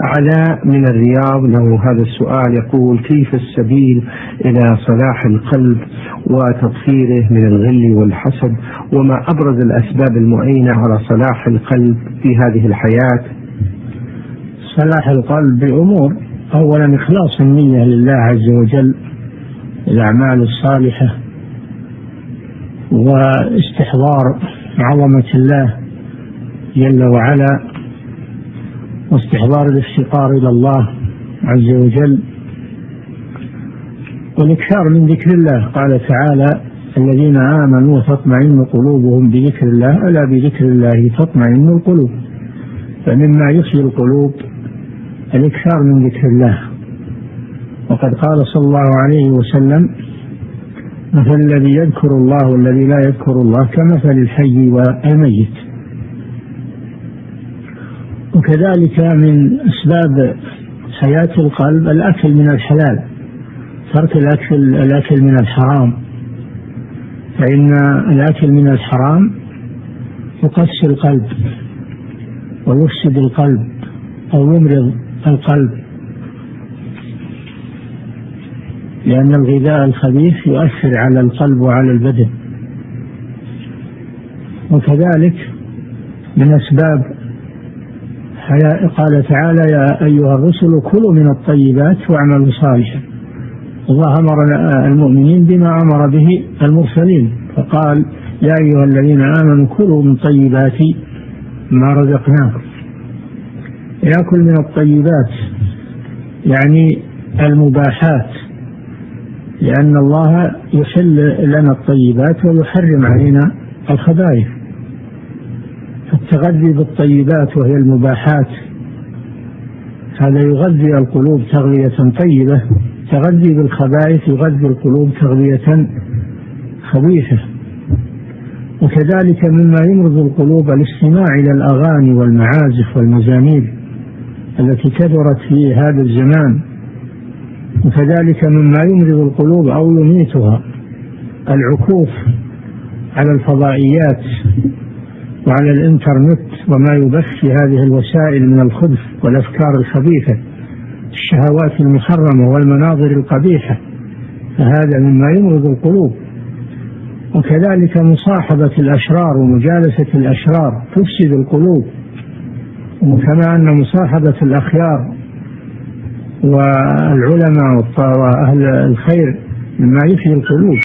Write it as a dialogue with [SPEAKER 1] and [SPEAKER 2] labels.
[SPEAKER 1] علاء من الرياض له هذا السؤال، يقول: كيف السبيل إلى صلاح القلب وتطهيره من الغل والحسد، وما أبرز الأسباب المعينة على صلاح القلب في هذه الحياة؟
[SPEAKER 2] صلاح القلب بأمور: أولا إخلاص النية لله عز وجل، الأعمال الصالحة، واستحضار عظمة الله جل وعلا، واستحضار الافتقار إلى الله عز وجل، والإكثار من ذكر الله. قال تعالى: الذين آمنوا وتطمئن قلوبهم بذكر الله، ألا بذكر الله تطمئن القلوب. فمما يحيي القلوب الإكثار من ذكر الله. وقد قال صلى الله عليه وسلم: مثل الذي يذكر الله والذي لا يذكر الله كمثل الحي والميت. وكذلك من أسباب حياة القلب الأكل من الحلال، ترك الأكل من الحرام، فإن الأكل من الحرام يقسي القلب ويفسد القلب أو يمرض القلب، لأن الغذاء الخبيث يؤثر على القلب وعلى البدن. وكذلك من أسباب قال تعالى: يا أيها الرسل كلوا من الطيبات واعملوا صالحا. الله أمر المؤمنين بما أمر به المرسلين، فقال: يا أيها الذين آمنوا كلوا من طيبات ما رزقناكم. يأكل من الطيبات يعني المباحات، لأن الله يحل لنا الطيبات ويحرم علينا الخبائث. فالتغذي بالطيبات وهي المباحات هذا يغذي القلوب تغذية طيبة، تغذي بالخبائث يغذي القلوب تغذية خبيثة. وكذلك مما يمرض القلوب الاستماع إلى الأغاني والمعازف والمزامير التي كثرت في هذا الزمان. وكذلك مما يمرض القلوب أو يميتها العكوف على الفضائيات وعلى الإنترنت وما يبث في هذه الوسائل من الخبث والأفكار الخبيثة، الشهوات المحرمة والمناظر القبيحة، فهذا مما يمرض القلوب. وكذلك مصاحبة الأشرار ومجالسة الأشرار تفسد القلوب، وكما أن مصاحبة الأخيار والعلماء وأهل الخير مما يحيي القلوب.